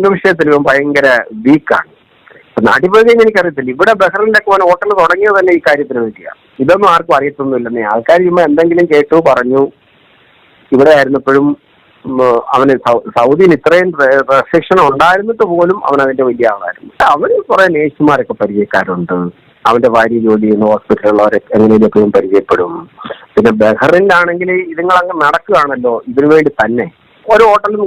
വിഷയത്തിൽ ഇവൻ ഭയങ്കര വീക്കാണ്. നാട്ടിൽ എനിക്കറിയത്തില്ല. ഇവിടെ ബഹ്റിനിലൊക്കെ അവൻ ഹോട്ടൽ തുടങ്ങിയത് തന്നെ ഈ കാര്യത്തിന് വേണ്ടിയാണ്. ഇതൊന്നും ആർക്കും അറിയത്തൊന്നുമില്ലെന്നേ. ആൾക്കാർ ചുമ്മാ എന്തെങ്കിലും കേട്ടു പറഞ്ഞു. ഇവിടെ ആയിരുന്നപ്പോഴും അവന് സൗദിയിൽ ഇത്രയും റെസ്ട്രിക്ഷൻ ഉണ്ടായിരുന്നിട്ട് പോലും അവൻ അതിന്റെ വലിയ ആളായിരുന്നു. അവന് കുറെ നേഴ്സുമാരൊക്കെ പരിചയക്കാരുണ്ട്. അവന്റെ ഭാര്യ ജോലി ചെയ്യുന്ന ഹോസ്പിറ്റലുള്ളവരെ എങ്ങനെയൊക്കെയും പരിചയപ്പെടും. പിന്നെ ബഹ്റിനിലാണെങ്കിൽ ഇതുങ്ങൾ അങ്ങ് നടക്കുകയാണല്ലോ ഇതിനു വേണ്ടി തന്നെ. ഒരു ഹോട്ടലിൽ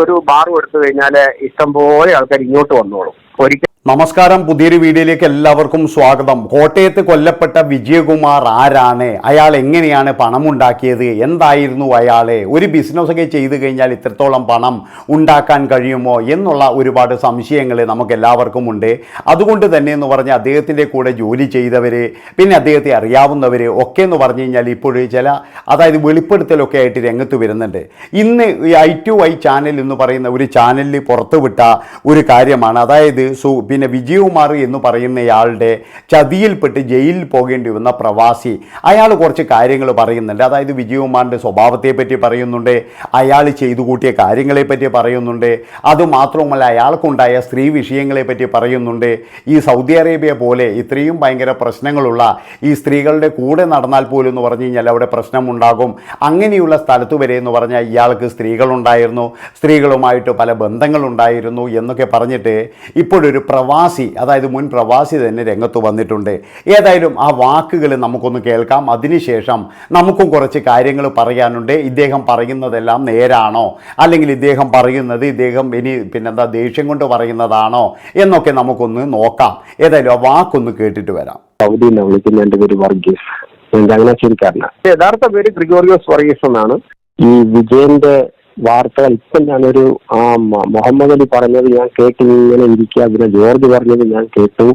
ഒരു ബാറും എടുത്തു കഴിഞ്ഞാൽ ഇഷ്ടംപോലെ ആൾക്കാർ ഇങ്ങോട്ട് വന്നോളും. ഒരിക്കൽ നമസ്കാരം, പുതിയൊരു വീഡിയോയിലേക്ക് എല്ലാവർക്കും സ്വാഗതം. കോട്ടയത്ത് കൊല്ലപ്പെട്ട വിജയകുമാർ ആരാണ്? അയാൾ എങ്ങനെയാണ് പണമുണ്ടാക്കിയത്? എന്തായിരുന്നു അയാളെ? ഒരു ബിസിനസ്സൊക്കെ ചെയ്തു കഴിഞ്ഞാൽ ഇത്രത്തോളം പണം ഉണ്ടാക്കാൻ കഴിയുമോ എന്നുള്ള ഒരുപാട് സംശയങ്ങൾ നമുക്ക് എല്ലാവർക്കും ഉണ്ട്. അതുകൊണ്ട് തന്നെ എന്ന് പറഞ്ഞാൽ അദ്ദേഹത്തിൻ്റെ കൂടെ ജോലി ചെയ്തവർ, പിന്നെ അദ്ദേഹത്തെ അറിയാവുന്നവർ ഒക്കെ എന്ന് പറഞ്ഞു കഴിഞ്ഞാൽ ഇപ്പോൾ അതായത് വെളിപ്പെടുത്തലൊക്കെ ആയിട്ട് രംഗത്ത് വരുന്നുണ്ട്. ഇന്ന് i2i ചാനൽ എന്ന് പറയുന്ന ഒരു ചാനലിൽ പുറത്തുവിട്ട ഒരു കാര്യമാണ്. അതായത് പിന്നെ വിജയകുമാർ എന്ന് പറയുന്നയാളുടെ ചതിയിൽപ്പെട്ട് ജയിലിൽ പോകേണ്ടി വന്ന പ്രവാസി, അയാൾ കുറച്ച് കാര്യങ്ങൾ പറയുന്നുണ്ട്. അതായത് വിജയകുമാറിൻ്റെ സ്വഭാവത്തെ പറ്റി പറയുന്നുണ്ട്, അയാൾ ചെയ്തു കൂട്ടിയ കാര്യങ്ങളെ പറ്റി പറയുന്നുണ്ട്. അതുമാത്രമല്ല അയാൾക്കുണ്ടായ സ്ത്രീ വിഷയങ്ങളെ പറ്റി പറയുന്നുണ്ട്. ഈ സൗദി അറേബ്യ പോലെ ഇത്രയും ഭയങ്കര പ്രശ്നങ്ങളുള്ള ഈ സ്ത്രീകളുടെ കൂടെ നടന്നാൽ പോലും എന്ന് പറഞ്ഞു കഴിഞ്ഞാൽ അവിടെ പ്രശ്നമുണ്ടാകും. അങ്ങനെയുള്ള സ്ഥലത്ത് വരെ എന്ന് പറഞ്ഞാൽ ഇയാൾക്ക് സ്ത്രീകളുണ്ടായിരുന്നു, സ്ത്രീകളുമായിട്ട് പല ബന്ധങ്ങളുണ്ടായിരുന്നു എന്നൊക്കെ പറഞ്ഞിട്ട് ഇപ്പോഴൊരു പ്രവാസി, അതായത് മുൻ പ്രവാസി തന്നെ രംഗത്ത് വന്നിട്ടുണ്ട്. ഏതായാലും ആ വാക്കുകൾ നമുക്കൊന്ന് കേൾക്കാം. അതിനുശേഷം നമുക്കും കുറച്ച് കാര്യങ്ങൾ പറയാനുണ്ട്. ഇദ്ദേഹം പറയുന്നതെല്ലാം നേരാണോ, അല്ലെങ്കിൽ ഇദ്ദേഹം പറയുന്നത് പിന്നെന്താ ദേഷ്യം കൊണ്ട് പറയുന്നതാണോ എന്നൊക്കെ നമുക്കൊന്ന് നോക്കാം. ഏതായാലും ആ വാക്കൊന്ന് കേട്ടിട്ട് വരാം. സൗദിയിൽ വിളിക്കുന്ന എൻ്റെ പേര് വർഗീസ്, ചങ്ങനാശ്ശേരിക്കാരനാണ്. യഥാർത്ഥ പേര് ഗ്രിഗോറിയോസ് വർഗീസ് എന്നാണ്. ഈ വിജയന്റെ വാർത്തകൾ ഇപ്പം ഞാനൊരു മുഹമ്മദ് അലി പറഞ്ഞത് ഞാൻ കേട്ട് ഇങ്ങനെ ഇരിക്കുക, പിന്നെ ജോർജ് പറഞ്ഞത് ഞാൻ കേട്ടു.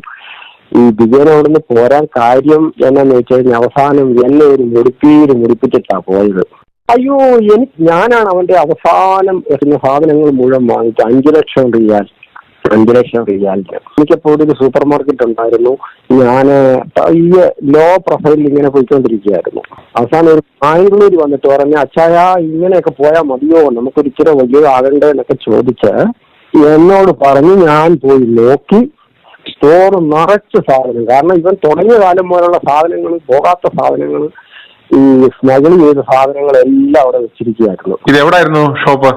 ഈ വിജയൻ അവിടുന്ന് പോരാൻ കാര്യം എന്നാന്ന് വെച്ച് കഴിഞ്ഞാൽ അവസാനം എന്നെ ഒരു മുടിപ്പിച്ചിട്ടാ പോയത്. അയ്യോ, ഞാനാണ് അവന്റെ അവസാനം എറിഞ്ഞ സാധനങ്ങൾ മുഴുവൻ വാങ്ങിച്ചു. 5 ലക്ഷം റിയാൽ. എനിക്കപ്പോൾ ഒരു സൂപ്പർ മാർക്കറ്റ് ഉണ്ടായിരുന്നു. ഞാൻ ഈ ലോ പ്രൊഫൈലിൽ ഇങ്ങനെ പോയിക്കൊണ്ടിരിക്കുകയായിരുന്നു. അവസാനം ഒരു ബാംഗ്ലൂർ വന്നിട്ട് പറഞ്ഞ, അച്ചായ ഇങ്ങനെയൊക്കെ പോയാൽ മതിയോ, നമുക്കൊരു ഇച്ചിരി വലിയതാകണ്ടേ എന്നൊക്കെ ചോദിച്ച് എന്നോട് പറഞ്ഞ് ഞാൻ പോയി നോക്കി. സ്റ്റോർ നിറച്ച് സാധനം. കാരണം ഇവൻ തുടങ്ങിയ കാലം മുതലുള്ള സാധനങ്ങൾ, പോകാത്ത സാധനങ്ങൾ, ഈ സ്മഗിൾ ചെയ്ത സാധനങ്ങളെല്ലാം അവിടെ വെച്ചിരിക്കുകയായിരുന്നു. ഇത് എവിടെയായിരുന്നു ഷോപ്പ്?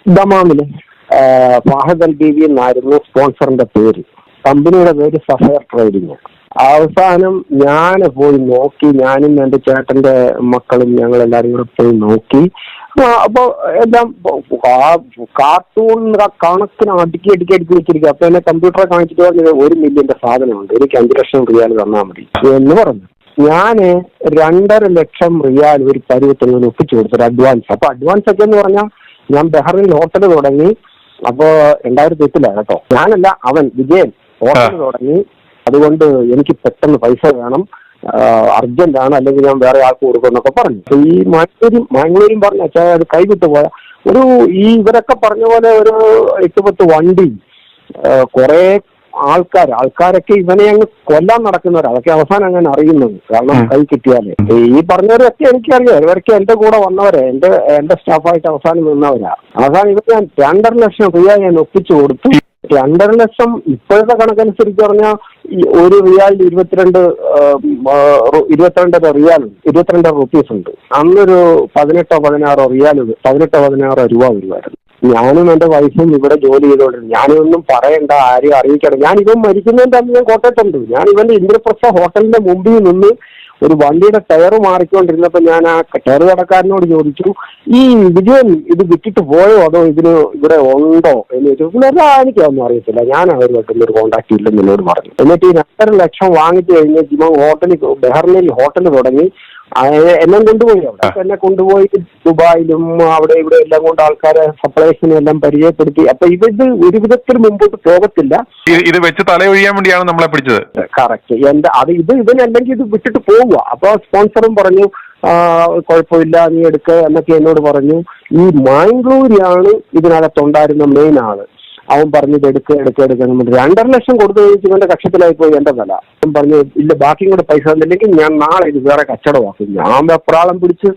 ദമാമില്. ഫഹദ് അൽ ബീവി എന്നായിരുന്നു സ്പോൺസറിന്റെ പേര്. കമ്പനിയുടെ പേര് സഫയർ ട്രേഡിങ്. അവസാനം ഞാൻ പോയി നോക്കി. ഞാനും എന്റെ ചേട്ടന്റെ മക്കളും ഞങ്ങളെല്ലാരും കൂടെ പോയി നോക്കി. അപ്പൊ എല്ലാം കാർട്ടൂൺ കണക്കിന് അടുക്കി വെച്ചിരിക്കുക. അപ്പൊ എന്നെ കമ്പ്യൂട്ടറെ കാണിച്ചിട്ട് പറഞ്ഞത് 1 മില്യന്റെ സാധനമുണ്ട്, എനിക്ക് 5 ലക്ഷം റിയാൽ തന്നാൽ മതി എന്ന് പറഞ്ഞു. ഞാന് 2.5 ലക്ഷം റിയാൽ ഒരു പരുവത്തിൽ ഒപ്പിച്ചു കൊടുത്തൊരു അഡ്വാൻസ്. അപ്പൊ അഡ്വാൻസ് ഒക്കെ എന്ന് പറഞ്ഞാൽ ഞാൻ ബഹ്റിനിൽ ഹോട്ടൽ തുടങ്ങി. അപ്പൊ 2008 കേട്ടോ, ഞാനല്ല അവൻ വിജയൻ ഹോട്ടൽ തുടങ്ങി. അതുകൊണ്ട് എനിക്ക് പെട്ടെന്ന് പൈസ വേണം, അർജന്റ് ആണ്, അല്ലെങ്കിൽ ഞാൻ വേറെ ആൾക്ക് കൊടുക്കും എന്നൊക്കെ പറഞ്ഞു. ഈ മാംഗ്ലൂരും പറഞ്ഞു, അച്ഛാ അത് കൈവിട്ട് പോയ ഇവരൊക്കെ പറഞ്ഞ പോലെ ഒരു 8-10 വണ്ടി, കുറെ ആൾക്കാരൊക്കെ ഇവനെ അങ്ങ് കൊല്ലാൻ നടക്കുന്നവരാ. അതൊക്കെ അവസാനം അങ്ങനെ അറിയുന്നത്. കാരണം കൈ കിട്ടിയാലേ. ഈ പറഞ്ഞവരൊക്കെ എനിക്കറിയാം. ഇവരൊക്കെ എന്റെ കൂടെ വന്നവരെ, എന്റെ സ്റ്റാഫായിട്ട് അവസാനം നിന്നവരാ. അവസാനം ഇവർ ഞാൻ 2.5 ലക്ഷം റിയാൽ ഞാൻ ഒപ്പിച്ചു കൊടുത്തു. 2.5 ലക്ഷം ഇപ്പോഴത്തെ കണക്കനുസരിച്ച് പറഞ്ഞാൽ ഒരു റിയാലിൽ 22 റിയാലുണ്ട്, 22 റുപ്പീസ് ഉണ്ട്. അന്നൊരു 18-16 രൂപ വരുമായിരുന്നു. ഞാനും എന്റെ വൈഫും ഇവിടെ ജോലി ചെയ്തോണ്ടിരുന്നു. ഞാനിതൊന്നും പറയണ്ട, ആരെയും അറിയിക്കണം. ഞാൻ ഇവൻ മരിക്കുന്നതിന്റെ അന്ന് ഞാൻ കോട്ടയത്തുണ്ട്. ഞാൻ ഇവന്റെ ഇന്ദ്രപ്രസ്ഥ ഹോട്ടലിന്റെ മുമ്പിൽ നിന്ന് ഒരു വണ്ടിയുടെ ടയർ മാറിക്കൊണ്ടിരുന്നപ്പോ ഞാൻ ആ ടയർ കടക്കാരനോട് ചോദിച്ചു, ഈ വിജയൻ ഇത് വിറ്റിട്ട് പോയോ അതോ ഇവിടെ ഉണ്ടോ എന്ന് ചോദിച്ചു. എനിക്കൊന്നും അറിയത്തില്ല, ഞാൻ അവരുമായിട്ടൊന്നും ഒരു കോണ്ടാക്ട് ഇല്ലെന്ന് എന്നോട് പറഞ്ഞു. എന്നിട്ട് ഈ 2.5 ലക്ഷം വാങ്ങിച്ചു കഴിഞ്ഞ് ബഹ്റിനിൽ ഹോട്ടൽ തുടങ്ങി. എല്ലാം കൊണ്ടുപോയി. അവിടെ എന്നെ കൊണ്ടുപോയി ദുബായിലും അവിടെ ഇവിടെ എല്ലാം കൊണ്ട് ആൾക്കാരെ സപ്ലൈസിനും എല്ലാം പരിചയപ്പെടുത്തി. അപ്പൊ ഇത് ഒരു വിധത്തിൽ മുമ്പോട്ട് പോകത്തില്ല. ഇത് വെച്ച് തലയൊഴിയാൻ വേണ്ടിയാണ് നമ്മളെ പിടിച്ചത്. കറക്റ്റ്. ഇതിനല്ലെങ്കിൽ ഇത് വിട്ടിട്ട് പോവുക. അപ്പൊ സ്പോൺസറും പറഞ്ഞു, കുഴപ്പമില്ല, നീ എടുക്ക എന്നൊക്കെ എന്നോട് പറഞ്ഞു. ഈ മാംഗ്ലൂരിയാണ് ഇതിനകത്തുണ്ടായിരുന്ന മെയിൻ ആള്. അവൻ പറഞ്ഞത് എടുക്കുക 2.5 ലക്ഷം കൊടുത്തു കഴിഞ്ഞിട്ട് ഇവന്റെ കക്ഷത്തിലായി പോയി എന്റെ വില. അവൻ പറഞ്ഞു, ഇല്ല ബാക്കിയും കൂടെ പൈസ തന്നില്ലെങ്കിൽ ഞാൻ നാളെ ഇത് വേറെ കച്ചവടമാക്കും. ഞാൻ വെപ്രാളം പിടിച്ച്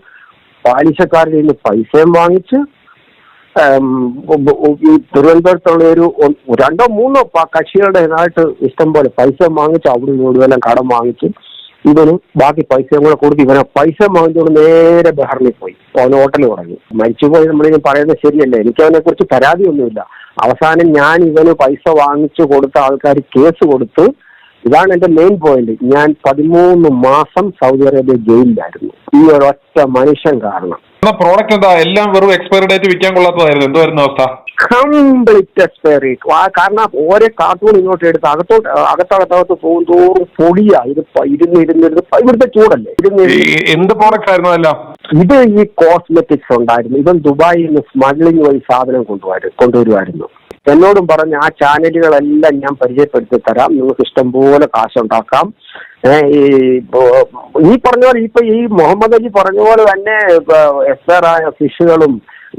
പാലിശക്കാരിൽ നിന്ന് പൈസയും വാങ്ങിച്ച് ഈ തിരുവനന്തപുരത്തുള്ള ഒരു 2-3 കക്ഷികളുടെ ഇതിനായിട്ട് ഇഷ്ടം പോലെ പൈസ വാങ്ങിച്ച് അവിടെ ഇവിടെയെല്ലാം കടം വാങ്ങിച്ച് ഇവന് ബാക്കി പൈസയും കൂടെ കൊടുത്ത് ഇവനെ പൈസ വാങ്ങിച്ചുകൊണ്ട് നേരെ ബഹറിനിൽ പോയി. അവന് ഹോട്ടൽ തുടങ്ങി. മരിച്ചുപോയി നമ്മളിങ്ങനെ പറയുന്നത് ശരിയല്ല. എനിക്ക് അവനെ കുറിച്ച് പരാതിയൊന്നുമില്ല. അവസാനം ഞാൻ ഇവന് പൈസ വാങ്ങിച്ചു കൊടുത്ത ആൾക്കാർ കേസ് കൊടുത്ത്, ഇതാണ് എന്റെ മെയിൻ പോയിന്റ്. ഞാൻ 13 മാസം സൗദി അറേബ്യ ജയിലിലായിരുന്നു ഈ ഒരൊറ്റ മനുഷ്യൻ കാരണം. പ്രോഡക്റ്റ് എന്താ? എല്ലാം വെറും എക്സ്പയറി ഡേറ്റ് വിൽക്കാൻ കൊള്ളാത്തതായിരുന്നു. എന്തായിരുന്നു അവസ്ഥ? Complete expiry. കാരണം ഓരോ കാർട്ടൂൺ ഇങ്ങോട്ട് എടുത്ത് അകത്തകത്ത് പോകും തോറും പൊടിയാ. ഇത് ഇരുന്ന് ഇവിടുത്തെ ചൂടല്ലേ. എന്ത് പ്രോഡക്റ്റ് ആയിരുന്നു എല്ലാം? ഇത് ഈ കോസ്മെറ്റിക്സ് ഉണ്ടായിരുന്നു. ഇവൻ ദുബായിൽ നിന്ന് സ്മഗ്ലിംഗ് വഴി സാധനം കൊണ്ടുവരുമായിരുന്നു. എന്നോടും പറഞ്ഞ് ആ ചാനലുകളെല്ലാം ഞാൻ പരിചയപ്പെടുത്തി തരാം, നിങ്ങൾക്ക് ഇഷ്ടംപോലെ കാശുണ്ടാക്കാം. ഈ പറഞ്ഞ പോലെ ഇപ്പൊ ഈ മുഹമ്മദ് അലി പറഞ്ഞ പോലെ തന്നെ എക്സ്പയർ ആയ ഫിഷുകളും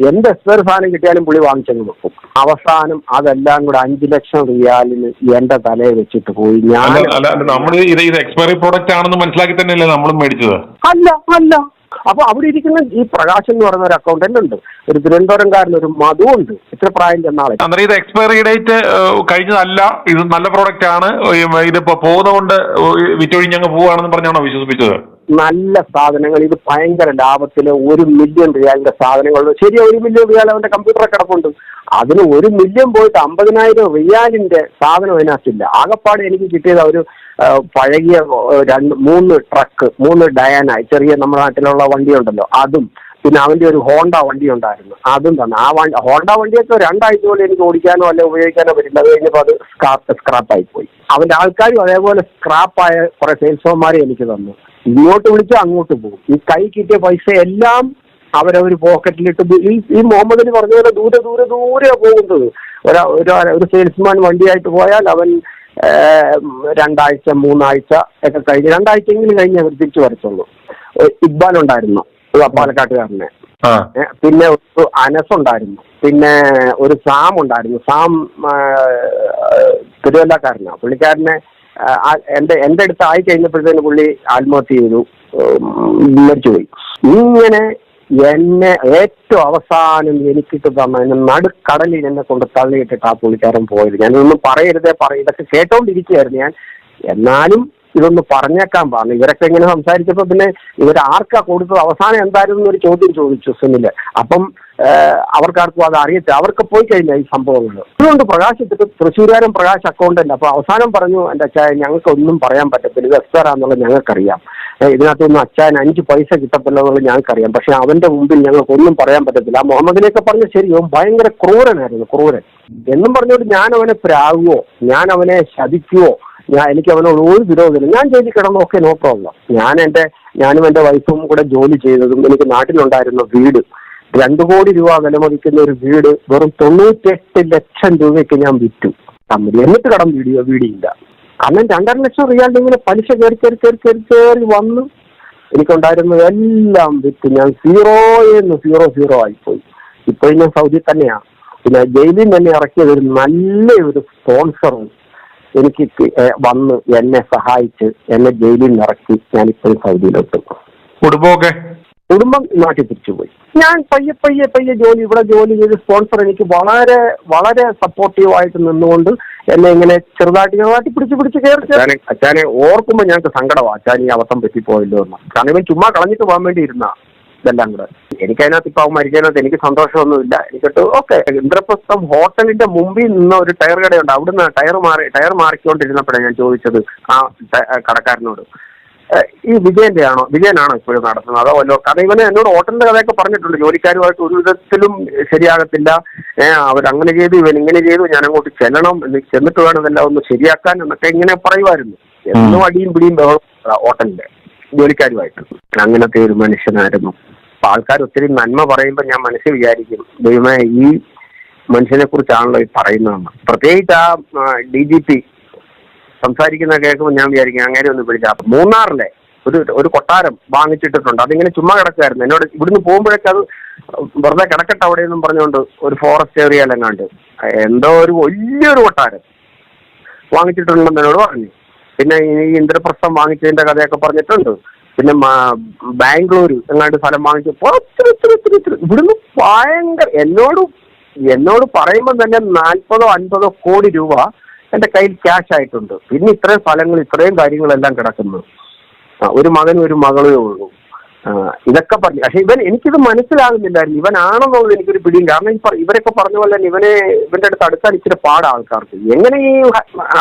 എന്ത് എക്സ്പയർ സാധനം കിട്ടിയാലും പുള്ളി വാങ്ങിച്ചങ്ങ് വെക്കും. അവസാനം അതെല്ലാം കൂടെ 5 ലക്ഷം റിയാലിന് എന്റെ തലയെ വെച്ചിട്ട് പോയി. നമ്മൾ ഇത് എക്സ്പയറി പ്രോഡക്റ്റ് ആണെന്ന് മനസ്സിലാക്കി തന്നെയല്ലേ നമ്മളും മേടിച്ചത്? അല്ല. അപ്പൊ അവിടെ ഇരിക്കുന്ന ഈ പ്രകാശ് എന്ന് പറയുന്ന ഒരു അക്കൗണ്ടന്റ് ഉണ്ട്, ഒരു തിരുവനന്തപുരംകാരൻ, ഒരു മധു ഉണ്ട്. ഇത്ര പ്രായം ചെന്നാളെ. അന്നേരം ഇത് എക്സ്പയറി ഡേറ്റ് കഴിഞ്ഞതല്ല, ഇത് നല്ല പ്രോഡക്റ്റ് ആണ്, ഇതിപ്പോ പോകുന്നതുകൊണ്ട് വിറ്റൊഴിഞ്ഞങ്ങ് പോവുകയാണെന്ന് പറഞ്ഞാണോ വിശ്വസിപ്പിച്ചത്? നല്ല സാധനങ്ങൾ, ഇത് ഭയങ്കര ലാഭത്തില് 1 മില്യൺ റിയാലിന്റെ സാധനങ്ങൾ. ശരി, 1 മില്യൺ റിയാൽ അവന്റെ കമ്പ്യൂട്ടറിൽ കിടപ്പുണ്ട്. അതിന് 1 മില്യൺ പോയിട്ട് 50,000 റിയാലിന്റെ സാധനം അതിനകത്തില്ല. ആകെപ്പാട് എനിക്ക് കിട്ടിയത് ഒരു പഴകിയ 3 ട്രക്ക്, 3 ഡയാന, ചെറിയ നമ്മുടെ നാട്ടിലുള്ള വണ്ടി ഉണ്ടല്ലോ, അതും പിന്നെ അവന്റെ ഒരു ഹോണ്ട വണ്ടി ഉണ്ടായിരുന്നു, അതും തന്നെ. ആ ഹോണ്ട വണ്ടിയൊക്കെ 2 ആഴ്ച പോലെ എനിക്ക് ഓടിക്കാനോ അല്ലെ ഉപയോഗിക്കാനോ പറ്റില്ല. അത് കഴിഞ്ഞപ്പോൾ അത് സ്ക്രാപ്പായി പോയി. അവന്റെ ആൾക്കാരും അതേപോലെ സ്ക്രാപ്പായ കുറെ സെയിൽസ്മാന്മാരെ എനിക്ക് തന്നു. ഇങ്ങോട്ട് വിളിച്ചാൽ അങ്ങോട്ട് പോകും. ഈ കൈ കിട്ടിയ പൈസ എല്ലാം അവരവർ പോക്കറ്റിലിട്ട് ഈ മുഹമ്മദ് അലി പറഞ്ഞ പോലെ ദൂരെ പോകുന്നത്. ഒരു സെയിൽസ്മാൻ വണ്ടിയായിട്ട് പോയാൽ അവൻ 2 ആഴ്ച 3 ആഴ്ച ഒക്കെ കഴിഞ്ഞ് 2 ആഴ്ചയെങ്കിലും കഴിഞ്ഞ് അവർ തിരിച്ചു വരത്തുള്ളൂ. ഇക്ബാൽ ഉണ്ടായിരുന്നു, പാലക്കാട്ടുകാരനെ. പിന്നെ ഒരു അനസ് ഉണ്ടായിരുന്നു. പിന്നെ ഒരു സാം ഉണ്ടായിരുന്നു. സാം തിരുവല്ലക്കാരനാണ്. പുള്ളിക്കാരനെ എന്റെ അടുത്ത് ആയി കഴിഞ്ഞപ്പോഴത്തേന് പുള്ളി ആത്മഹത്യ ചെയ്തു, മരിച്ചുപോയി. ഇങ്ങനെ എന്നെ ഏറ്റവും അവസാനം എനിക്കിട്ട് തന്ന നടുക്കടലിൽ എന്നെ കൊണ്ട് തള്ളിയിട്ടിട്ട് ആ പുള്ളിക്കാരൻ പോയത്. ഞാനൊന്നും ഇതൊക്കെ കേട്ടോണ്ടിരിക്കുകയായിരുന്നു ഞാൻ. എന്നാലും ഇതൊന്ന് പറഞ്ഞേക്കാൻ പറഞ്ഞു. ഇവരൊക്കെ ഇങ്ങനെ സംസാരിച്ചപ്പോ പിന്നെ ഇവരാർക്കാ കൊടുത്തത്, അവസാനം എന്തായിരുന്നു എന്നൊരു ചോദ്യം ചോദിച്ചു സുനില്. അപ്പം അവർക്കാർക്കും അത് അറിയത്തില്ല. അവർക്ക് പോയി കഴിഞ്ഞാൽ ഈ സംഭവങ്ങൾ. അതുകൊണ്ട് തൃശ്ശൂരുകാരൻ പ്രകാശ് അക്കൗണ്ടന്റ്. അപ്പൊ അവസാനം പറഞ്ഞു, എന്റെ അച്ചായ ഞങ്ങൾക്ക് ഒന്നും പറയാൻ പറ്റത്തില്ല, ഇത് എക്സ്പയറാന്നുള്ളത് ഞങ്ങൾക്കറിയാം, ഇതിനകത്തൊന്നും അച്ചായൻ 5 പൈസ കിട്ടത്തില്ല എന്നുള്ളത് ഞങ്ങൾക്കറിയാം, പക്ഷെ അവന്റെ മുമ്പിൽ ഞങ്ങൾക്ക് ഒന്നും പറയാൻ പറ്റത്തില്ല. ആ മുഹമ്മദിനെയൊക്കെ പറഞ്ഞ ശരി, അവൻ ഭയങ്കര ക്രൂരൻ എന്നും പറഞ്ഞുകൊണ്ട് ഞാൻ അവനെ പ്രാകുവോ, ഞാൻ അവനെ ശപിക്കുവോ, എനിക്ക് അവനോട് ഒരു വിരോധമില്ല. ഞാൻ ജയിലിൽ കിടന്നു, ഓക്കെ, നോ പ്രോബ്ലം. ഞാനും എന്റെ വൈഫും കൂടെ ജോലി ചെയ്തതും എനിക്ക് നാട്ടിലുണ്ടായിരുന്ന വീട്, 2 കോടി രൂപ വിലമതിക്കുന്ന ഒരു വീട് വെറും 98 ലക്ഷം രൂപയ്ക്ക് ഞാൻ വിറ്റു കമ്പനി. എന്നിട്ട് കടം വീടിയില്ല. കാരണം 2.5 ലക്ഷം റിയാലിന്റെ ഇങ്ങനെ പലിശ കയറി വന്ന് എനിക്കുണ്ടായിരുന്നതെല്ലാം വിറ്റ് ഞാൻ 0 ആയിപ്പോയി. ഇപ്പോൾ ഞാൻ സൗദി തന്നെയാണ്. പിന്നെ ജയിലിൽ തന്നെ ഇറക്കിയത് ഒരു നല്ലൊരു സ്പോൺസറും എനിക്ക് വന്ന് എന്നെ സഹായിച്ച് എന്നെ ജയിലിൽ നിന്ന് ഇറക്കി. ഞാനിപ്പോഴും സൗദിയിലോട്ട്. കുടുംബം നാട്ടിൽ തിരിച്ചുപോയി. ഞാൻ പയ്യെ ജോലി ചെയ്ത് സ്പോൺസർ എനിക്ക് വളരെ വളരെ സപ്പോർട്ടീവായിട്ട് നിന്നുകൊണ്ട് എന്നെ ഇങ്ങനെ ചെറുതായിട്ട് പിടിച്ച് കയറി. അച്ഛനെ ഓർക്കുമ്പോൾ ഞങ്ങൾക്ക് സങ്കടമാണ്, അച്ഛൻ ഈ അവസ്ഥ പറ്റിപ്പോയല്ലോ എന്ന്. കാരണം ഇവൻ ചുമ്മാ കളഞ്ഞിട്ട് പോകാൻ വേണ്ടി ഇരുന്ന ഇതെല്ലാം കൂടെ. എനിക്കതിനകത്ത് ഇപ്പൊ മരിക്കാനകത്ത് എനിക്ക് സന്തോഷമൊന്നുമില്ല. എനിക്കിട്ട് ഓക്കെ. ഇന്ദ്രപ്രസ്ഥം ഹോട്ടലിന്റെ മുമ്പിൽ നിന്ന് ഒരു ടയർ കടയുണ്ട്, അവിടുന്ന് ടയർ മാറിക്കൊണ്ടിരുന്നപ്പോഴാണ് ഞാൻ ചോദിച്ചത് ആ കടക്കാരനോട്, ഈ വിജയനാണോ ഇപ്പോഴും നടത്തുന്നത് അതോ വല്ലോ? കാരണം ഇവന് എന്നോട് ഹോട്ടലിന്റെ കഥയൊക്കെ പറഞ്ഞിട്ടുണ്ട്, ജോലിക്കാരുമായിട്ട് ഒരു വിധത്തിലും ശരിയാകത്തില്ല, അവരങ്ങനെ ചെയ്തു, ഇവൻ ഇങ്ങനെ ചെയ്തു, ഞാൻ അങ്ങോട്ട് ചെന്നിട്ട് വേണം ഇതെല്ലാം ഒന്ന് ശരിയാക്കാൻ എന്നൊക്കെ ഇങ്ങനെ പറയുമായിരുന്നു. എന്നും അടിയും പിടിയും ഹോട്ടലിന്റെ ജോലിക്കാരുമായിട്ട്. അങ്ങനത്തെ ഒരു മനുഷ്യനായിരുന്നു. അപ്പൊ ആൾക്കാർ ഒത്തിരി നന്മ പറയുമ്പോൾ ഞാൻ മനസ്സിൽ വിചാരിക്കും, ദൈവമേ ഈ മനുഷ്യനെ കുറിച്ചാണല്ലോ ഈ പറയുന്നതെന്ന്. പ്രത്യേകിച്ച് ആ DGP സംസാരിക്കുന്ന കേൾക്കുമ്പോൾ ഞാൻ വിചാരിക്കും അങ്ങനെ ഒന്ന് പിടിച്ചാൽ. മൂന്നാറിലെ ഒരു കൊട്ടാരം വാങ്ങിച്ചിട്ടിട്ടുണ്ട്, അതിങ്ങനെ ചുമ്മാ കിടക്കുമായിരുന്നു. എന്നോട് ഇവിടുന്ന് പോകുമ്പോഴേക്ക് അത് വെറുതെ കിടക്കട്ടെ അവിടെ എന്നും പറഞ്ഞുകൊണ്ട് ഒരു ഫോറസ്റ്റ് ഏരിയയിലെങ്ങാണ്ട് എന്തോ ഒരു വലിയൊരു കൊട്ടാരം വാങ്ങിച്ചിട്ടുണ്ടെന്ന് എന്നോട് പറഞ്ഞു. പിന്നെ ഈ ഇന്ദ്രപ്രസ്ഥം വാങ്ങിച്ചതിന്റെ കഥയൊക്കെ പറഞ്ഞിട്ടുണ്ട്. പിന്നെ ബാംഗ്ലൂർ എങ്ങാണ്ട് സ്ഥലം വാങ്ങിച്ചു. ഇവിടുന്ന് ഭയങ്കര എന്നോട് എന്നോട് പറയുമ്പോൾ തന്നെ 40-50 കോടി രൂപ എന്റെ കയ്യിൽ ക്യാഷ് ആയിട്ടുണ്ട്. പിന്നെ ഇത്രയും സ്ഥലങ്ങൾ, ഇത്രയും കാര്യങ്ങളെല്ലാം കിടക്കുന്നു. ഒരു മകനും ഒരു മകളേ ഉള്ളൂ. ഇതൊക്കെ പറഞ്ഞു. പക്ഷെ എനിക്കിത് മനസ്സിലാകുന്നില്ലായിരുന്നു. ഇവനാണെന്നുള്ളത് എനിക്കൊരു പിടിയും. കാരണം ഇവരൊക്കെ പറഞ്ഞ പോലെ തന്നെ ഇവന്റെ അടുത്ത് അടുക്കാൻ ഇച്ചിരി പാടാ ആൾക്കാർക്ക്. എങ്ങനെ ഈ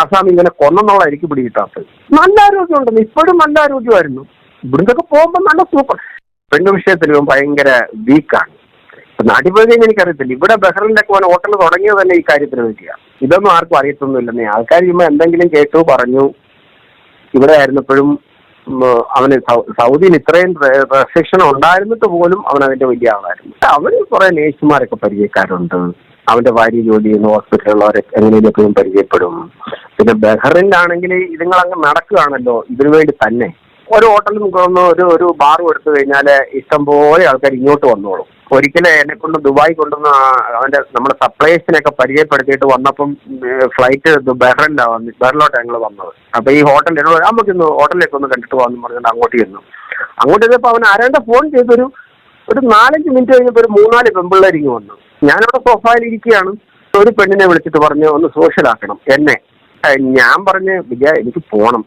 ആസാമി ഇങ്ങനെ കൊന്നെന്നുള്ള എനിക്ക് പിടികിട്ടാത്തത്. നല്ല ആരോഗ്യം ഉണ്ടെന്ന്, ഇപ്പോഴും നല്ല ആരോഗ്യമായിരുന്നു. ഇവിടുന്നൊക്കെ പോകുമ്പോൾ നല്ല സൂപ്പർ. പെണ്ണു വിഷയത്തിൽ ഇവൻ ഭയങ്കര വീക്കാണ്. നാട്ടിൽ പോയി കഴിഞ്ഞാൽ എനിക്കറിയത്തില്ല. ഇവിടെ ബഹ്റിനിലൊക്കെ അവൻ ഹോട്ടൽ തുടങ്ങിയത് തന്നെ ഈ കാര്യത്തിന് വേണ്ടിയാണ്. ഇതൊന്നും ആർക്കും അറിയത്തൊന്നുമില്ലെന്നേ. ആൾക്കാർ ചുമ്മാ എന്തെങ്കിലും കേട്ടു പറഞ്ഞു. ഇവിടെ ആയിരുന്നപ്പോഴും അവന് സൗദിയിൽ ഇത്രയും റെസ്ട്രിക്ഷൻ ഉണ്ടായിരുന്നിട്ട് പോലും അവൻ അതിന്റെ വലിയ ആളായിരുന്നു. അവന് കുറെ നേഴ്സുമാരൊക്കെ പരിചയക്കാരുണ്ട്. അവന്റെ ഭാര്യ ജോലി ചെയ്യുന്ന ഹോസ്പിറ്റലുള്ളവരെ എങ്ങനെയൊക്കെയും പരിചയപ്പെടും. പിന്നെ ബഹ്റിനിലാണെങ്കിൽ ഇതുങ്ങളങ്ങ് നടക്കുകയാണല്ലോ ഇതിനു വേണ്ടി തന്നെ. ഒരു ഹോട്ടലിൽ കൊണ്ടു ഒരു ബാറും എടുത്തു കഴിഞ്ഞാൽ ഇഷ്ടംപോലെ ആൾക്കാർ ഇങ്ങോട്ട് വന്നോളും. ഒരിക്കലും എന്നെ കൊണ്ട് ദുബായി കൊണ്ടുവന്ന അവന്റെ നമ്മുടെ സപ്ലൈസിനൊക്കെ പരിചയപ്പെടുത്തിയിട്ട് വന്നപ്പം ഫ്ലൈറ്റ് ബഹ്റിനിലോട്ട് ഞങ്ങൾ വന്നത്. അപ്പൊ ഈ ഹോട്ടലിൽ എന്നോട് നമുക്കിന്ന് ഹോട്ടലിലേക്ക് ഒന്ന് കണ്ടിട്ട് പോകാമെന്ന് പറഞ്ഞിട്ട് അങ്ങോട്ട് ചെന്നു. അങ്ങോട്ട് ചെന്നപ്പോൾ അവൻ ആരാണ്ട് ഫോൺ ചെയ്തൊരു 4-5 മിനിറ്റ് കഴിഞ്ഞപ്പോൾ ഒരു 3-4 പെമ്പിള്ളേരിങ്ങ് വന്നു. ഞാനവിടെ സോഫയിൽ ഇരിക്കുകയാണ്. ഒരു പെണ്ണിനെ വിളിച്ചിട്ട് പറഞ്ഞു ഒന്ന് സോഷ്യലാക്കണം എന്നെ. ഞാൻ പറഞ്ഞ് വിജയ എനിക്ക് പോകണം,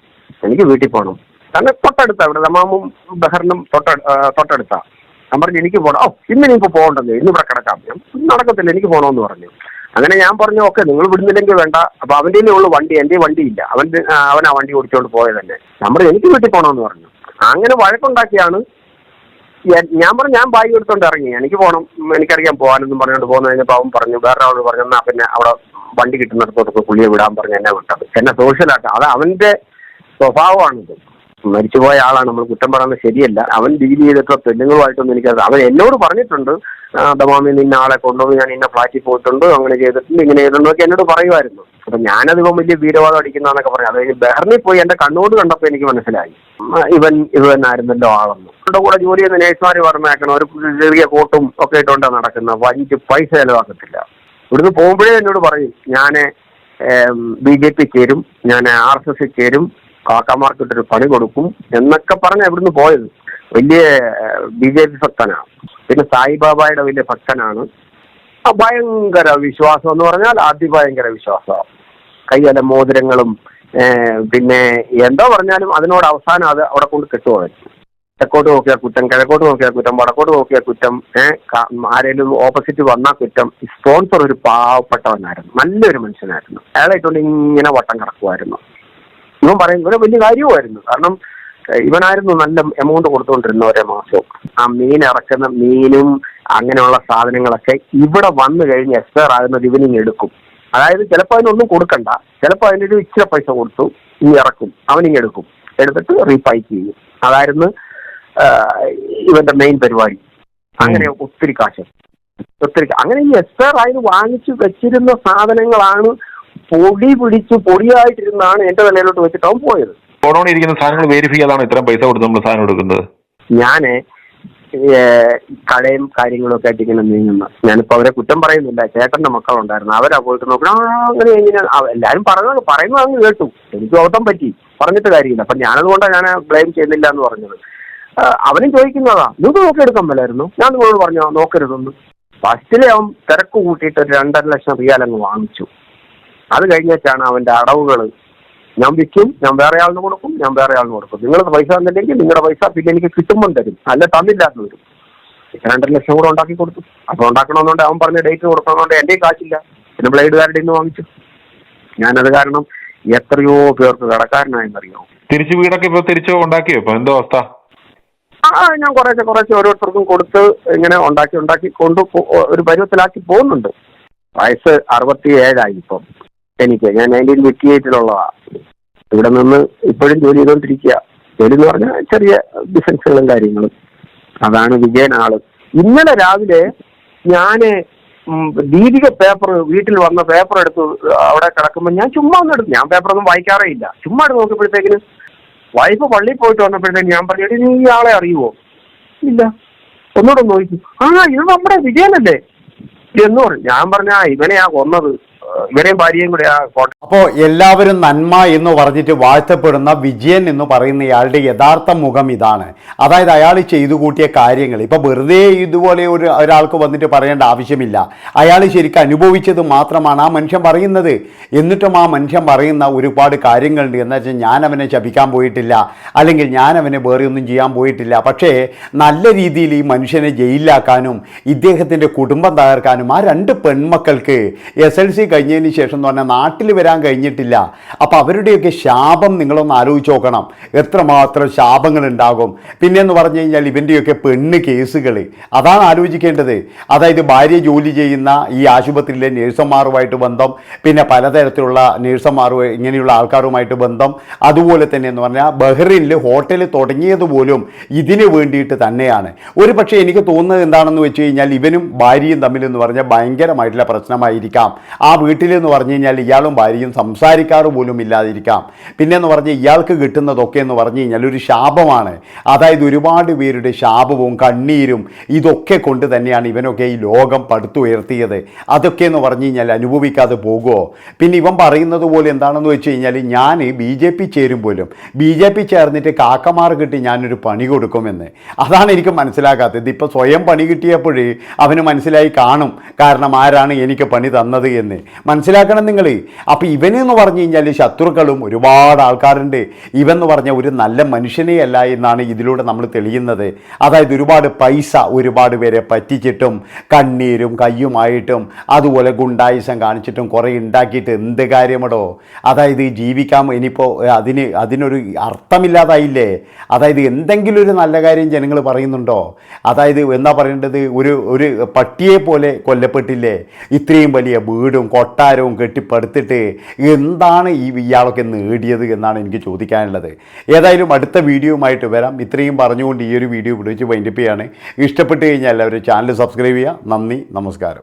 എനിക്ക് വീട്ടിൽ പോകണം. കാരണം തൊട്ടടുത്താ, ഇവിടെ ദമാമും ബഹ്റിനും തൊട്ടടുത്താ. ഞാൻ പറഞ്ഞു എനിക്ക് പോകണം. ഇന്ന് എനിക്ക് പോകണ്ടല്ലോ, ഇന്ന് ഇവിടെ കിടക്കാം. ഞാൻ നടക്കത്തില്ല, എനിക്ക് പോകണമെന്ന് പറഞ്ഞു. അങ്ങനെ ഞാൻ പറഞ്ഞു ഓക്കെ നിങ്ങൾ വിടുന്നില്ലെങ്കിൽ വേണ്ട. അപ്പൊ അവൻ്റെ ഉള്ളു വണ്ടി, എൻ്റെ വണ്ടിയില്ല. അവൻ ആ വണ്ടി ഓടിച്ചുകൊണ്ട് പോയത് തന്നെ. നമ്മൾ എനിക്ക് വീട്ടിൽ പോകണമെന്ന് പറഞ്ഞു. അങ്ങനെ വഴക്കുണ്ടാക്കിയാണ്. ഞാൻ പറഞ്ഞു ഞാൻ ബാഗ് എടുത്തോണ്ട് ഇറങ്ങി, എനിക്ക് പോകണം, എനിക്കറിയാൻ പോകാനെന്നും പറഞ്ഞുകൊണ്ട് പോകുന്ന കഴിഞ്ഞപ്പോൾ അവൻ പറഞ്ഞു, വേറെ ആളോട് പറഞ്ഞു എന്നാ പിന്നെ അവിടെ വണ്ടി കിട്ടുന്നിടത്തോട്ടൊക്കെ പുള്ളിയെ വിടാൻ പറഞ്ഞു എന്നെ വിട്ടത്. എന്നെ സോഷ്യലാക്കാം. അത് അവന്റെ സ്വഭാവമാണിത്. മരിച്ചുപോയ ആളാണ്, നമ്മൾ കുറ്റം പറയുന്നത് ശരിയല്ല. അവൻ ഡീൽ ചെയ്തിട്ടോ പെണ്ണുങ്ങളുമായിട്ടൊന്നും എനിക്കത്. അവൻ എന്നോട് പറഞ്ഞിട്ടുണ്ട് ദമാമിൽ നിന്ന ആളെ കൊണ്ടുപോയി ഞാൻ ഇന്ന ഫ്ലാറ്റിൽ പോയിട്ടുണ്ട്, അങ്ങനെ ചെയ്തിട്ടുണ്ട്, ഇങ്ങനെ ചെയ്തിട്ടുണ്ടൊക്കെ എന്നോട് പറയുമായിരുന്നു. അപ്പൊ ഞാനതിപ്പം വലിയ വീരവാദം അടിക്കുന്നതെന്നൊക്കെ പറഞ്ഞു. അത് കഴിഞ്ഞ് ബഹ്റിനിൽ പോയി എന്റെ കണ്ണോട് കണ്ടപ്പോൾ എനിക്ക് മനസ്സിലായി ഇവനായിരുന്നല്ലോ ആളെന്ന്. അവരുടെ കൂടെ ജോലി ചെയ്യുന്ന നേഴ്സുമാർ പറഞ്ഞേക്കണം ഒരു ചെറിയ കോട്ടും ഒക്കെ ഇട്ടുകൊണ്ടാണ് നടക്കുന്നത്. വഞ്ചി പൈസ ചെലവാക്കത്തില്ല. ഇവിടുന്ന് പോകുമ്പോഴേ എന്നോട് പറയും ഞാൻ BJP ചേരും, ഞാൻ RSS ചേരും, കാക്കാമാർക്കിട്ടൊരു പണി കൊടുക്കും എന്നൊക്കെ പറഞ്ഞ ഇവിടുന്ന് പോയത്. വലിയ BJP ഭക്തനാണ്. പിന്നെ സായിബാബായുടെ വലിയ ഭക്തനാണ്. ഭയങ്കര വിശ്വാസം എന്ന് പറഞ്ഞാൽ അതിഭയങ്കര വിശ്വാസമാണ്. കയ്യല മോതിരങ്ങളും പിന്നെ എന്തോ പറഞ്ഞാലും അതിനോട് അവസാനം അത് അവിടെ കൊണ്ട് കെട്ടുപോകും. തെക്കോട്ട് നോക്കിയാൽ കുറ്റം, കിഴക്കോട്ട് നോക്കിയാൽ കുറ്റം, വടക്കോട്ട് നോക്കിയാൽ കുറ്റം, ആരെങ്കിലും ഓപ്പോസിറ്റ് വന്നാൽ കുറ്റം. സ്പോൺസർ ഒരു പാവപ്പെട്ടവനായിരുന്നു, നല്ലൊരു മനുഷ്യനായിരുന്നു. അയാളായിക്കൊണ്ട് ഇങ്ങനെ വട്ടം കറക്കുമായിരുന്നു. ഇവൻ പറയും ഇവരെ വലിയ കാര്യമായിരുന്നു. കാരണം ഇവനായിരുന്നു നല്ല എമൗണ്ട് കൊടുത്തുകൊണ്ടിരുന്ന ഓരോ മാസവും. ആ മീൻ ഇറക്കുന്ന മീനും അങ്ങനെയുള്ള സാധനങ്ങളൊക്കെ ഇവിടെ വന്നു കഴിഞ്ഞ് എക്സ്പയർ ആകുന്നത് ഇവനിങ് എടുക്കും. അതായത് ചിലപ്പോൾ അതിനൊന്നും കൊടുക്കണ്ട, ചിലപ്പോൾ അതിനൊരു ഇച്ചിരി പൈസ കൊടുത്തു ഇനി ഇറക്കും, അവനിങ് എടുക്കും, എടുത്തിട്ട് റീപൈക്ക് ചെയ്യും. അതായിരുന്നു ഇവന്റെ മെയിൻ പരിപാടി. അങ്ങനെ ഒത്തിരി കാശ് അങ്ങനെ ഈ എക്സ്പയർ ആയത് വാങ്ങിച്ചു വെച്ചിരുന്ന സാധനങ്ങളാണ് പൊടി പിടിച്ച് പൊടിയായിട്ടിരുന്നാണ് എന്റെ വിലയിലോട്ട് വെച്ചിട്ട് അവൻ പോയത്. ഇരിക്കുന്ന സാധനങ്ങൾ വെരിഫൈ ചെയ്താണ് ഇത്രയും പൈസ കൊടുത്ത് നമ്മൾ സാധനം എടുക്കുന്നത്. ഞാന് കടയും കാര്യങ്ങളും ഒക്കെ ആയിട്ട് ഇങ്ങനെ നീങ്ങുന്ന, ഞാനിപ്പോ അവരെ കുറ്റം പറയുന്നില്ല. ചേട്ടന്റെ മക്കളുണ്ടായിരുന്നു, അവരാ പോയിട്ട് നോക്കണം അങ്ങനെ ഇങ്ങനെ എല്ലാരും പറയുന്നത് അങ്ങ് കേട്ടു. എനിക്ക് ഓട്ടം പറ്റി, പറഞ്ഞിട്ട് കാര്യമില്ല. അപ്പൊ ഞാനതുകൊണ്ടാണ് ഞാൻ ബ്ലെയിം ചെയ്യുന്നില്ല എന്ന് പറഞ്ഞത്. അവനും ചോദിക്കുന്നതാ നിങ്ങൾക്ക് നോക്കിയെടുക്കാൻ മേലായിരുന്നു, ഞാൻ നിങ്ങളോട് പറഞ്ഞോ നോക്കരുതെന്ന്. ഫസ്റ്റിലെ അവൻ തിരക്ക് കൂട്ടിയിട്ട് ഒരു 2.5 ലക്ഷം റിയാൽ അങ്ങ് വാങ്ങിച്ചു. അത് കഴിഞ്ഞിട്ടാണ് അവന്റെ അടവുകൾ. ഞാൻ വിൽക്കും, ഞാൻ വേറെ ആളിന് കൊടുക്കും, ഞാൻ വേറെ ആളിന് കൊടുക്കും. നിങ്ങളുടെ പൈസ തന്നില്ലെങ്കിൽ നിങ്ങളുടെ പൈസ പിന്നെ എനിക്ക് കിട്ടുമ്പോൾ തരും, അല്ല തന്നില്ലാത്ത വരും. 2.5 ലക്ഷം കൂടെ ഉണ്ടാക്കി കൊടുത്തു. അപ്പൊ ഉണ്ടാക്കണമെന്നുണ്ട് അവൻ പറഞ്ഞ ഡേറ്റ് കൊടുക്കണമെന്നുണ്ട് എന്റെ കാശില്ല. പിന്നെ ബ്ലേഡുകാരുടെ ഇന്ന് വാങ്ങിച്ചു. ഞാനത് കാരണം എത്രയോ പേർക്ക് കടക്കാരനായെന്നറിയാമോ. തിരിച്ചു വീടൊക്കെ ഇപ്പൊ തിരിച്ചു ഉണ്ടാക്കിയോ? ഇപ്പൊ എന്തോ അവസ്ഥ? ഞാൻ കുറേശ്ശെ ഓരോരുത്തർക്കും കൊടുത്ത് ഇങ്ങനെ ഉണ്ടാക്കി കൊണ്ട് ഒരു പരുവത്തിലാക്കി പോകുന്നുണ്ട്. വയസ്സ് 67 ഇപ്പം എനിക്ക്. ഞാൻ 1958 ഇവിടെ നിന്ന് ഇപ്പോഴും ജോലി ചെയ്തുകൊണ്ടിരിക്കുക. ജോലി എന്ന് പറഞ്ഞാൽ ചെറിയ ബിസിനസ്സുകളും കാര്യങ്ങളും. അതാണ് വിജയനാള്. ഇന്നലെ രാവിലെ ഞാന് ദീപിക പേപ്പർ വീട്ടിൽ വന്ന പേപ്പർ എടുത്ത് അവിടെ കിടക്കുമ്പോൾ ഞാൻ ചുമ്മാ ഒന്ന് എടുത്തു. ഞാൻ പേപ്പറൊന്നും വായിക്കാറേ ഇല്ല. ചുമ്മാ എടുത്ത് നോക്കിയപ്പോഴത്തേക്കിന് വൈഫ് പള്ളിയിൽ പോയിട്ട് വന്നപ്പോഴത്തേക്ക് ഞാൻ പറഞ്ഞു നീ ഈ ആളെ അറിയുവോ? ഇല്ല. ഒന്നുകൂടെ നോക്കി, ഇത് നമ്മുടെ വിജയനല്ലേ എന്ന് പറഞ്ഞു. ഞാൻ പറഞ്ഞ ഇവനെയാ കൊന്നത് ഇവരെയും ഭാര്യയും കൂടെ ആ അപ്പോൾ എല്ലാവരും നന്മ എന്ന് പറഞ്ഞിട്ട് വാഴ്ത്തപ്പെടുന്ന വിജയൻ എന്ന് പറയുന്നയാളുടെ യഥാർത്ഥ മുഖം ഇതാണ്. അതായത് അയാൾ ചെയ്തു കൂട്ടിയ കാര്യങ്ങൾ ഇപ്പോൾ വെറുതെ ഇതുപോലെ ഒരാൾക്ക് വന്നിട്ട് പറയേണ്ട ആവശ്യമില്ല. അയാൾ ശരിക്കും അനുഭവിച്ചത് മാത്രമാണ് ആ മനുഷ്യൻ പറയുന്നത്. എന്നിട്ടും ആ മനുഷ്യൻ പറയുന്ന ഒരുപാട് കാര്യങ്ങളുണ്ട്. എന്ന് വെച്ചാൽ ഞാൻ അവനെ ശപിക്കാൻ പോയിട്ടില്ല, അല്ലെങ്കിൽ ഞാൻ അവനെ വേറെ ഒന്നും ചെയ്യാൻ പോയിട്ടില്ല. പക്ഷേ നല്ല രീതിയിൽ ഈ മനുഷ്യനെ ജയിലിലാക്കാനും ഇദ്ദേഹത്തിൻ്റെ കുടുംബം തകർക്കാനും ആ 2 പെൺമക്കൾക്ക് SLC കഴിഞ്ഞതിന് ശേഷം എന്ന് പറഞ്ഞാൽ നാട്ടിൽ വരാൻ കഴിഞ്ഞിട്ടില്ല. അപ്പോൾ അവരുടെയൊക്കെ ശാപം നിങ്ങളൊന്ന് ആലോചിച്ച് നോക്കണം, എത്രമാത്രം ശാപങ്ങൾ ഉണ്ടാകും. പിന്നെയെന്ന് പറഞ്ഞു കഴിഞ്ഞാൽ ഇവൻ്റെയൊക്കെ പെണ്ണ് കേസുകൾ, അതാണ് ആലോചിക്കേണ്ടത്. അതായത് ഭാര്യ ജോലി ചെയ്യുന്ന ഈ ആശുപത്രിയിലെ നേഴ്സുമാരുമായിട്ട് ബന്ധം, പിന്നെ പലതരത്തിലുള്ള നേഴ്സുമാർ ഇങ്ങനെയുള്ള ആൾക്കാരുമായിട്ട് ബന്ധം, അതുപോലെ തന്നെ എന്ന് പറഞ്ഞാൽ ബഹ്റിനിൽ ഹോട്ടൽ തുടങ്ങിയത് പോലും ഇതിന് വേണ്ടിയിട്ട് തന്നെയാണ്. ഒരു പക്ഷേ എനിക്ക് തോന്നുന്നത് എന്താണെന്ന് വെച്ച് കഴിഞ്ഞാൽ ഇവനും ഭാര്യയും തമ്മിലെന്ന് പറഞ്ഞാൽ ഭയങ്കരമായിട്ടുള്ള പ്രശ്നമായിരിക്കാം. ആ വീട്ടിലെന്ന് പറഞ്ഞു കഴിഞ്ഞാൽ ഇയാളും ഭാര്യയും സംസാരിക്കാറ് പോലും ഇല്ലാതിരിക്കാം. പിന്നെയെന്ന് പറഞ്ഞാൽ ഇയാൾക്ക് കിട്ടുന്നതൊക്കെ എന്ന് പറഞ്ഞു കഴിഞ്ഞാൽ ഒരു ശാപമാണ്. അതായത് ഒരുപാട് പേരുടെ ശാപവും കണ്ണീരും ഇതൊക്കെ കൊണ്ട് തന്നെയാണ് ഇവനൊക്കെ ഈ ലോകം പടുത്തുയർത്തിയത്. അതൊക്കെ എന്ന് പറഞ്ഞു കഴിഞ്ഞാൽ അനുഭവിക്കാതെ പോകുമോ? പിന്നെ ഇവൻ പറയുന്നത് പോലെ എന്താണെന്ന് വെച്ച് കഴിഞ്ഞാൽ ഞാൻ BJP ചേരും പോലും, BJP ചേർന്നിട്ട് കാക്കമാർ കിട്ടി ഞാനൊരു പണി കൊടുക്കുമെന്ന്. അതാണ് എനിക്ക് മനസ്സിലാക്കാത്തത്. ഇപ്പോൾ സ്വയം പണി കിട്ടിയപ്പോൾ അവന് മനസ്സിലായി കാണും, കാരണം ആരാണ് എനിക്ക് പണി തന്നത് എന്ന് മനസ്സിലാക്കണം നിങ്ങൾ. അപ്പോൾ ഇവനെന്ന് പറഞ്ഞു കഴിഞ്ഞാൽ ശത്രുക്കളും ഒരുപാട് ആൾക്കാരുണ്ട്. ഇവെന്ന് പറഞ്ഞാൽ ഒരു നല്ല മനുഷ്യനേ അല്ല എന്നാണ് ഇതിലൂടെ നമ്മൾ തെളിയുന്നത്. അതായത് ഒരുപാട് പൈസ ഒരുപാട് പേരെ പറ്റിച്ചിട്ടും കണ്ണീരും കയ്യുമായിട്ടും അതുപോലെ ഗുണ്ടായുസം കാണിച്ചിട്ടും കുറേ ഉണ്ടാക്കിയിട്ട് എന്ത് കാര്യമടോ? അതായത് ജീവിക്കാൻ ഇനിയിപ്പോൾ അതിനൊരു അർത്ഥമില്ലാതായില്ലേ? അതായത് എന്തെങ്കിലും ഒരു നല്ല കാര്യം ജനങ്ങൾ പറയുന്നുണ്ടോ? അതായത് എന്താ പറയേണ്ടത്, ഒരു പട്ടിയെ പോലെ കൊല്ലപ്പെട്ടില്ലേ? ഇത്രയും വലിയ വീടും കൊട്ടാരവും കെട്ടിപ്പടുത്തിട്ട് എന്താണ് ഇയാളൊക്കെ നേടിയത് എന്നാണ് എനിക്ക് ചോദിക്കാനുള്ളത്. ഏതായാലും അടുത്ത വീഡിയോയുമായിട്ട് വരാം. ഇത്രയും പറഞ്ഞുകൊണ്ട് ഈ ഒരു വീഡിയോ ഇവിടെ വെച്ച് വൈൻഡപ്പ് ചെയ്യാണ്. ഇഷ്ടപ്പെട്ട് കഴിഞ്ഞാൽ എല്ലാവരും ചാനൽ സബ്സ്ക്രൈബ് ചെയ്യുക. നന്ദി, നമസ്കാരം.